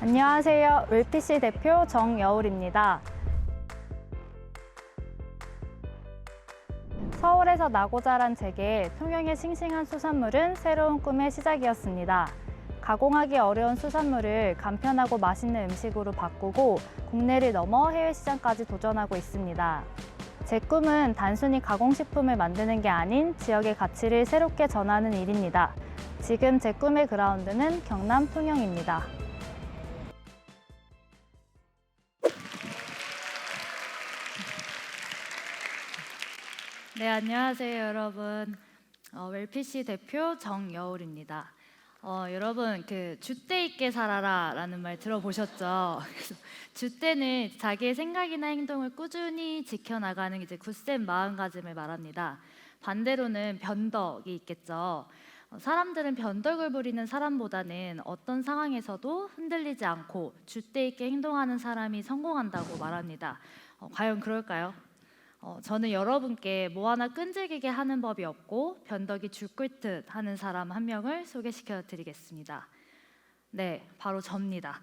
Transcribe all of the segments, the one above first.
안녕하세요. 웰피씨 대표 정여울입니다. 서울에서 나고 자란 제게 통영의 싱싱한 수산물은 새로운 꿈의 시작이었습니다. 가공하기 어려운 수산물을 간편하고 맛있는 음식으로 바꾸고 국내를 넘어 해외 시장까지 도전하고 있습니다. 제 꿈은 단순히 가공식품을 만드는 게 아닌 지역의 가치를 새롭게 전하는 일입니다. 지금 제 꿈의 그라운드는 경남 통영입니다. 네, 안녕하세요, 여러분. 웰피씨 대표 정여울입니다. 여러분, 줏대 있게 살아라라는 말 들어보셨죠? 그래서 줏대는 자기의 생각이나 행동을 꾸준히 지켜나가는 이제 굳센 마음가짐을 말합니다. 반대로는 변덕이 있겠죠. 사람들은 변덕을 부리는 사람보다는 어떤 상황에서도 흔들리지 않고 줏대 있게 행동하는 사람이 성공한다고 말합니다. 과연 그럴까요? 저는 여러분께 뭐 하나 끈질기게 하는 법이 없고 변덕이 죽을 듯 하는 사람 한 명을 소개시켜 드리겠습니다. 네, 바로 접니다.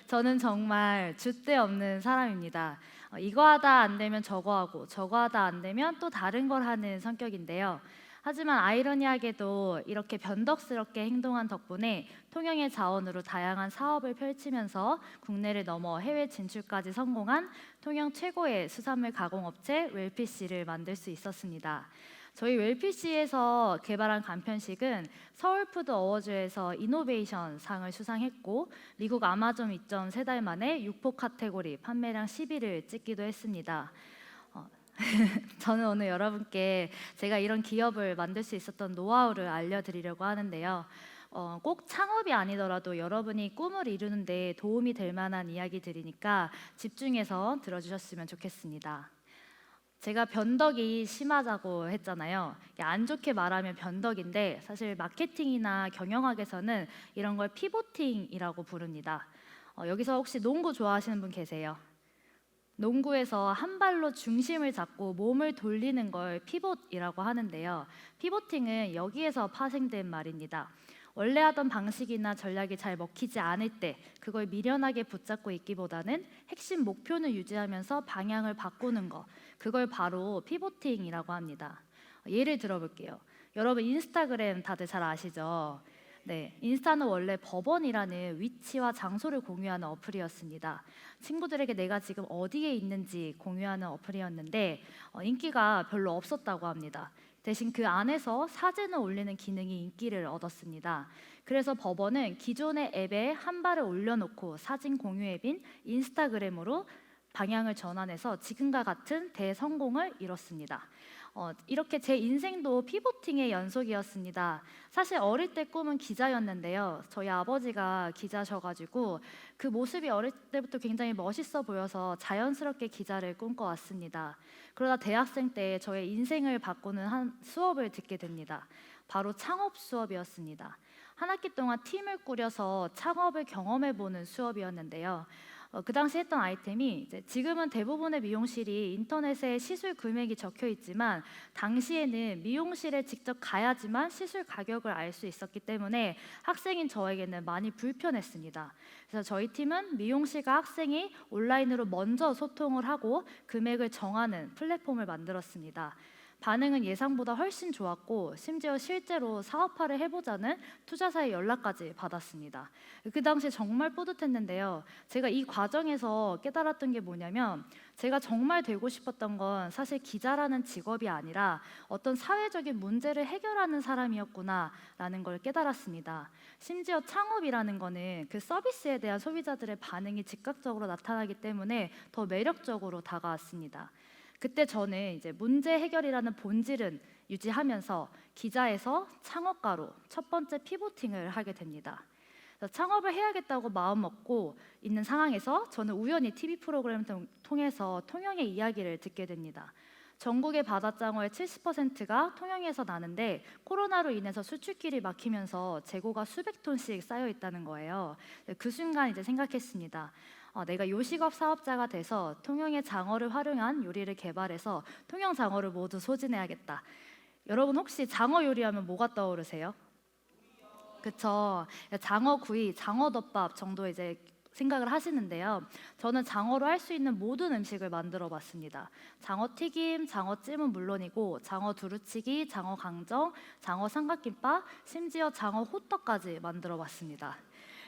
저는 정말 줏대 없는 사람입니다. 이거 하다 안 되면 저거 하고 저거 하다 안 되면 또 다른 걸 하는 성격인데요. 하지만 아이러니하게도 이렇게 변덕스럽게 행동한 덕분에 통영의 자원으로 다양한 사업을 펼치면서 국내를 넘어 해외 진출까지 성공한 통영 최고의 수산물 가공업체 웰피씨를 만들 수 있었습니다. 저희 웰피씨에서 개발한 간편식은 서울푸드 어워즈에서 이노베이션 상을 수상했고 미국 아마존 입점 3달 만에 육포 카테고리 판매량 10위를 찍기도 했습니다. 저는 오늘 여러분께 제가 이런 기업을 만들 수 있었던 노하우를 알려드리려고 하는데요. 꼭 창업이 아니더라도 여러분이 꿈을 이루는데 도움이 될 만한 이야기들이니까 집중해서 들어주셨으면 좋겠습니다. 제가 변덕이 심하다고 했잖아요. 안 좋게 말하면 변덕인데 사실 마케팅이나 경영학에서는 이런 걸 피보팅이라고 부릅니다. 여기서 혹시 농구 좋아하시는 분 계세요? 농구에서 한 발로 중심을 잡고 몸을 돌리는 걸 피봇이라고 하는데요. 피보팅은 여기에서 파생된 말입니다. 원래 하던 방식이나 전략이 잘 먹히지 않을 때 그걸 미련하게 붙잡고 있기보다는 핵심 목표는 유지하면서 방향을 바꾸는 거, 그걸 바로 피보팅이라고 합니다. 예를 들어볼게요. 여러분 인스타그램 다들 잘 아시죠? 네, 인스타는 원래 법원이라는 위치와 장소를 공유하는 어플이었습니다. 친구들에게 내가 지금 어디에 있는지 공유하는 어플이었는데 인기가 별로 없었다고 합니다. 대신 그 안에서 사진을 올리는 기능이 인기를 얻었습니다. 그래서 법원은 기존의 앱에 한 발을 올려놓고 사진 공유 앱인 인스타그램으로 방향을 전환해서 지금과 같은 대성공을 이뤘습니다. 이렇게 제 인생도 피보팅의 연속이었습니다. 사실 어릴 때 꿈은 기자였는데요. 저희 아버지가 기자셔가지고 그 모습이 어릴 때부터 굉장히 멋있어 보여서 자연스럽게 기자를 꿈꿔왔습니다. 그러다 대학생 때 저의 인생을 바꾸는 한 수업을 듣게 됩니다. 바로 창업 수업이었습니다. 한 학기 동안 팀을 꾸려서 창업을 경험해보는 수업이었는데요. 그 당시 했던 아이템이 이제 지금은 대부분의 미용실이 인터넷에 시술 금액이 적혀 있지만 당시에는 미용실에 직접 가야지만 시술 가격을 알 수 있었기 때문에 학생인 저에게는 많이 불편했습니다. 그래서 저희 팀은 미용실과 학생이 온라인으로 먼저 소통을 하고 금액을 정하는 플랫폼을 만들었습니다. 반응은 예상보다 훨씬 좋았고 심지어 실제로 사업화를 해보자는 투자사의 연락까지 받았습니다. 그 당시 정말 뿌듯했는데요. 제가 이 과정에서 깨달았던 게 뭐냐면 제가 정말 되고 싶었던 건 사실 기자라는 직업이 아니라 어떤 사회적인 문제를 해결하는 사람이었구나라는 걸 깨달았습니다. 심지어 창업이라는 거는 그 서비스에 대한 소비자들의 반응이 즉각적으로 나타나기 때문에 더 매력적으로 다가왔습니다. 그때 저는 이제 문제 해결이라는 본질은 유지하면서 기자에서 창업가로 첫 번째 피보팅을 하게 됩니다. 그래서 창업을 해야겠다고 마음 먹고 있는 상황에서 저는 우연히 TV 프로그램을 통해서 통영의 이야기를 듣게 됩니다. 전국의 바다장어의 70%가 통영에서 나는데 코로나로 인해서 수출길이 막히면서 재고가 수백 톤씩 쌓여 있다는 거예요. 그 순간 이제 생각했습니다. 내가 요식업 사업자가 돼서 통영의 장어를 활용한 요리를 개발해서 통영 장어를 모두 소진해야겠다. 여러분 혹시 장어 요리하면 뭐가 떠오르세요? 그쵸. 장어구이, 장어덮밥 정도 이제 생각을 하시는데요. 저는 장어로 할 수 있는 모든 음식을 만들어 봤습니다. 장어튀김, 장어찜은 물론이고 장어 두루치기, 장어 강정, 장어 삼각김밥, 심지어 장어 호떡까지 만들어 봤습니다.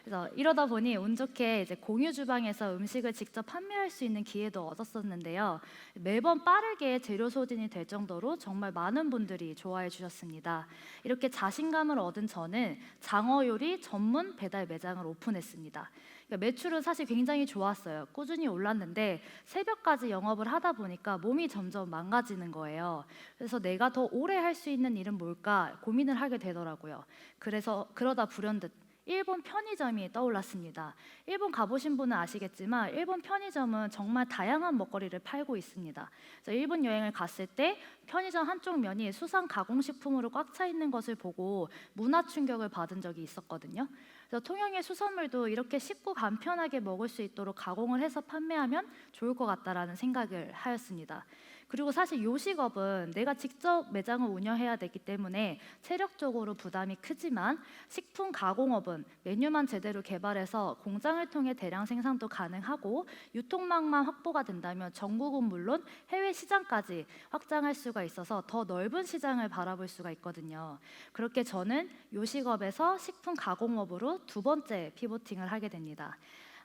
그래서 이러다 보니 운 좋게 이제 공유 주방에서 음식을 직접 판매할 수 있는 기회도 얻었었는데요. 매번 빠르게 재료 소진이 될 정도로 정말 많은 분들이 좋아해 주셨습니다. 이렇게 자신감을 얻은 저는 장어 요리 전문 배달 매장을 오픈했습니다. 그러니까 매출은 사실 굉장히 좋았어요. 꾸준히 올랐는데 새벽까지 영업을 하다 보니까 몸이 점점 망가지는 거예요. 그래서 내가 더 오래 할 수 있는 일은 뭘까 고민을 하게 되더라고요. 그래서 그러다 불현듯 일본 편의점이 떠올랐습니다. 일본 가보신 분은 아시겠지만 일본 편의점은 정말 다양한 먹거리를 팔고 있습니다. 그래서 일본 여행을 갔을 때 편의점 한쪽 면이 수상 가공식품으로 꽉 차 있는 것을 보고 문화 충격을 받은 적이 있었거든요. 그래서 통영의 수산물도 이렇게 쉽고 간편하게 먹을 수 있도록 가공을 해서 판매하면 좋을 것 같다라는 생각을 하였습니다. 그리고 사실 요식업은 내가 직접 매장을 운영해야 되기 때문에 체력적으로 부담이 크지만 식품 가공업은 메뉴만 제대로 개발해서 공장을 통해 대량 생산도 가능하고 유통망만 확보가 된다면 전국은 물론 해외 시장까지 확장할 수가 있어서 더 넓은 시장을 바라볼 수가 있거든요. 그렇게 저는 요식업에서 식품 가공업으로 두 번째 피보팅을 하게 됩니다.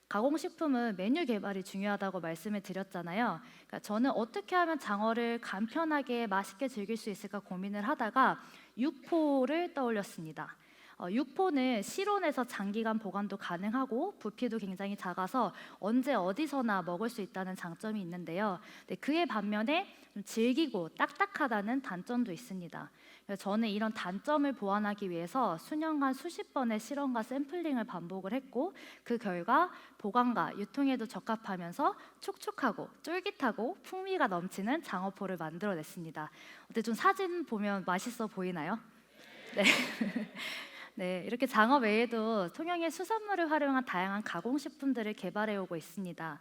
가공식품은 메뉴 개발이 중요하다고 말씀을 드렸잖아요. 그러니까 저는 어떻게 하면 장어를 간편하게 맛있게 즐길 수 있을까 고민을 하다가 육포를 떠올렸습니다. 육포는 실온에서 장기간 보관도 가능하고 부피도 굉장히 작아서 언제 어디서나 먹을 수 있다는 장점이 있는데요. 네, 그에 반면에 좀 질기고 딱딱하다는 단점도 있습니다. 그래서 저는 이런 단점을 보완하기 위해서 수년간 수십 번의 실험과 샘플링을 반복을 했고 그 결과 보관과 유통에도 적합하면서 촉촉하고 쫄깃하고 풍미가 넘치는 장어포를 만들어냈습니다. 어때 좀 사진 보면 맛있어 보이나요? 네. 네, 이렇게 장어 외에도 통영의 수산물을 활용한 다양한 가공식품들을 개발해 오고 있습니다.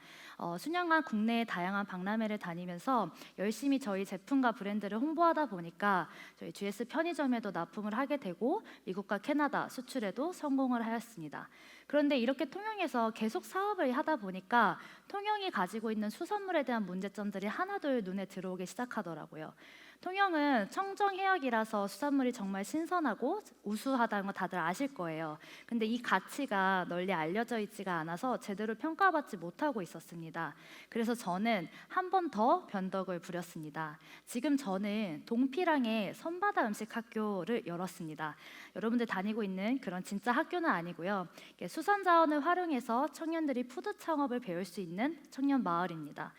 수년간 국내의 다양한 박람회를 다니면서 열심히 저희 제품과 브랜드를 홍보하다 보니까 저희 GS 편의점에도 납품을 하게 되고 미국과 캐나다 수출에도 성공을 하였습니다. 그런데 이렇게 통영에서 계속 사업을 하다 보니까 통영이 가지고 있는 수산물에 대한 문제점들이 하나둘 눈에 들어오기 시작하더라고요. 통영은 청정 해역이라서 수산물이 정말 신선하고 우수하다는 거 다들 아실 거예요. 근데 이 가치가 널리 알려져 있지가 않아서 제대로 평가받지 못하고 있었습니다. 그래서 저는 한 번 더 변덕을 부렸습니다. 지금 저는 동피랑의 선바다 음식 학교를 열었습니다. 여러분들 다니고 있는 그런 진짜 학교는 아니고요. 수산 자원을 활용해서 청년들이 푸드 창업을 배울 수 있는 청년 마을입니다.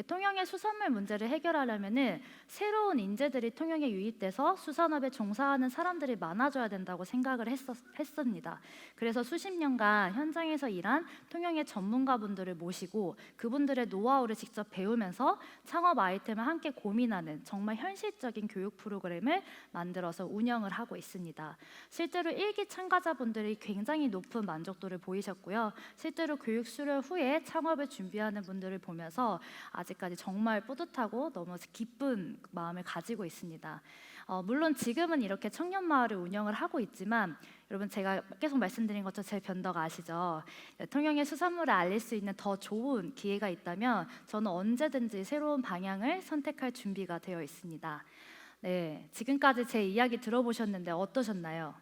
통영의 수산물 문제를 해결하려면은 새로운 인재들이 통영에 유입돼서 수산업에 종사하는 사람들이 많아져야 된다고 생각을 했습니다. 그래서 수십 년간 현장에서 일한 통영의 전문가분들을 모시고 그분들의 노하우를 직접 배우면서 창업 아이템을 함께 고민하는 정말 현실적인 교육 프로그램을 만들어서 운영을 하고 있습니다. 실제로 1기 참가자분들이 굉장히 높은 만족도를 보이셨고요. 실제로 교육 수료 후에 창업을 준비하는 분들을 보면서 아직까지 정말 뿌듯하고 너무 기쁜 마음을 가지고 있습니다. 물론 지금은 이렇게 청년 마을을 운영을 하고 있지만 여러분 제가 계속 말씀드린 것처럼 제 변덕 아시죠? 통영의 수산물을 알릴 수 있는 더 좋은 기회가 있다면 저는 언제든지 새로운 방향을 선택할 준비가 되어 있습니다. 네, 지금까지 제 이야기 들어보셨는데 어떠셨나요?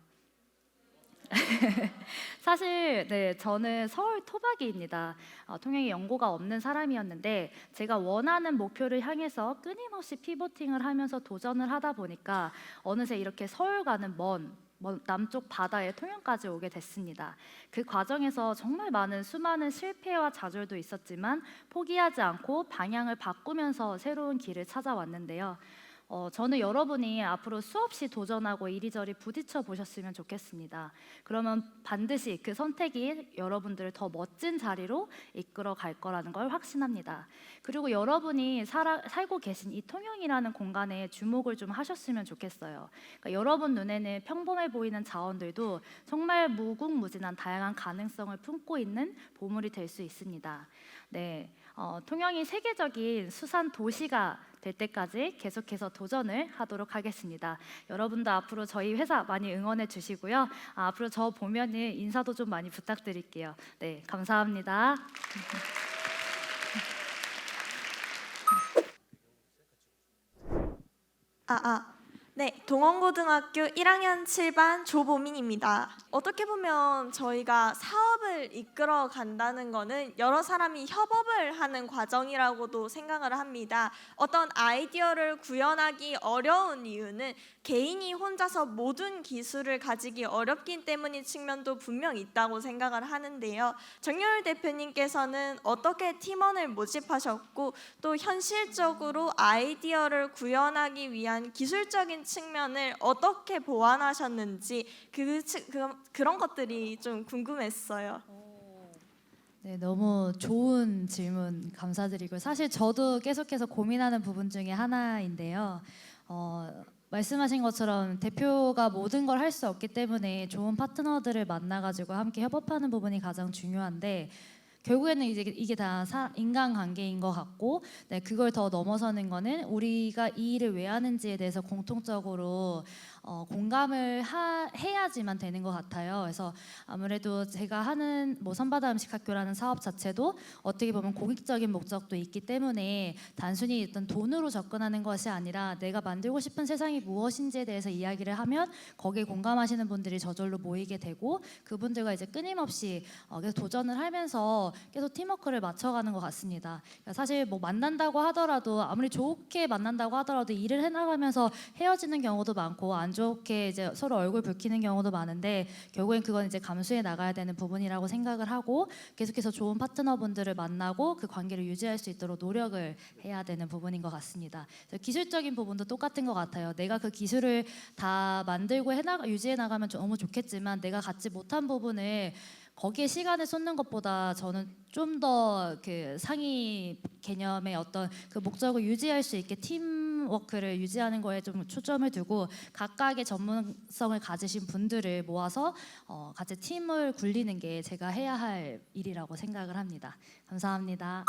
사실 네, 저는 서울 토박이입니다. 통영에 연고가 없는 사람이었는데 제가 원하는 목표를 향해서 끊임없이 피보팅을 하면서 도전을 하다 보니까 어느새 이렇게 서울 가는 먼 남쪽 바다의 통영까지 오게 됐습니다. 그 과정에서 정말 많은 수많은 실패와 좌절도 있었지만 포기하지 않고 방향을 바꾸면서 새로운 길을 찾아왔는데요. 저는 여러분이 앞으로 수없이 도전하고 이리저리 부딪혀 보셨으면 좋겠습니다. 그러면 반드시 그 선택이 여러분들을 더 멋진 자리로 이끌어 갈 거라는 걸 확신합니다. 그리고 여러분이 살고 계신 이 통영이라는 공간에 주목을 좀 하셨으면 좋겠어요. 그러니까 여러분 눈에는 평범해 보이는 자원들도 정말 무궁무진한 다양한 가능성을 품고 있는 보물이 될 수 있습니다. 네, 통영이 세계적인 수산 도시가 될 때까지 계속해서 도전을 하도록 하겠습니다. 여러분도 앞으로 저희 회사 많이 응원해 주시고요. 앞으로 저 보면은 인사도 좀 많이 부탁드릴게요. 네, 감사합니다. 네, 동원고등학교 1학년 7반 조보민입니다. 어떻게 보면 저희가 사업을 이끌어 간다는 거는 여러 사람이 협업을 하는 과정이라고도 생각을 합니다. 어떤 아이디어를 구현하기 어려운 이유는 개인이 혼자서 모든 기술을 가지기 어렵기 때문인 측면도 분명 있다고 생각을 하는데요. 정여울 대표님께서는 어떻게 팀원을 모집하셨고 또 현실적으로 아이디어를 구현하기 위한 기술적인 측면을 어떻게 보완하셨는지 그런 것들이 좀 궁금했어요. 네, 너무 좋은 질문 감사드리고 사실 저도 계속해서 고민하는 부분 중에 하나인데요. 말씀하신 것처럼 대표가 모든 걸 할 수 없기 때문에 좋은 파트너들을 만나가지고 함께 협업하는 부분이 가장 중요한데 결국에는 이제 이게 다 인간관계인 것 같고 네, 그걸 더 넘어서는 거는 우리가 이 일을 왜 하는지에 대해서 공통적으로 공감을 해야지만 되는 것 같아요. 그래서 아무래도 제가 하는 선바다 음식학교라는 사업 자체도 어떻게 보면 공익적인 목적도 있기 때문에 단순히 어떤 돈으로 접근하는 것이 아니라 내가 만들고 싶은 세상이 무엇인지에 대해서 이야기를 하면 거기에 공감하시는 분들이 저절로 모이게 되고 그분들과 이제 끊임없이 계속 도전을 하면서 계속 팀워크를 맞춰가는 것 같습니다. 그러니까 사실 만난다고 하더라도 아무리 좋게 만난다고 하더라도 일을 해나가면서 헤어지는 경우도 많고 안 좋게 이제 서로 얼굴 붉히는 경우도 많은데 결국엔 그건 이제 감수해 나가야 되는 부분이라고 생각을 하고 계속해서 좋은 파트너분들을 만나고 그 관계를 유지할 수 있도록 노력을 해야 되는 부분인 것 같습니다. 기술적인 부분도 똑같은 것 같아요. 내가 그 기술을 다 만들고 유지해 나가면 너무 좋겠지만 내가 갖지 못한 부분을 거기에 시간을 쏟는 것보다 저는 좀 더 그 상위 개념의 어떤 그 목적을 유지할 수 있게 팀워크를 유지하는 거에 좀 초점을 두고 각각의 전문성을 가지신 분들을 모아서 같이 팀을 굴리는 게 제가 해야 할 일이라고 생각을 합니다. 감사합니다.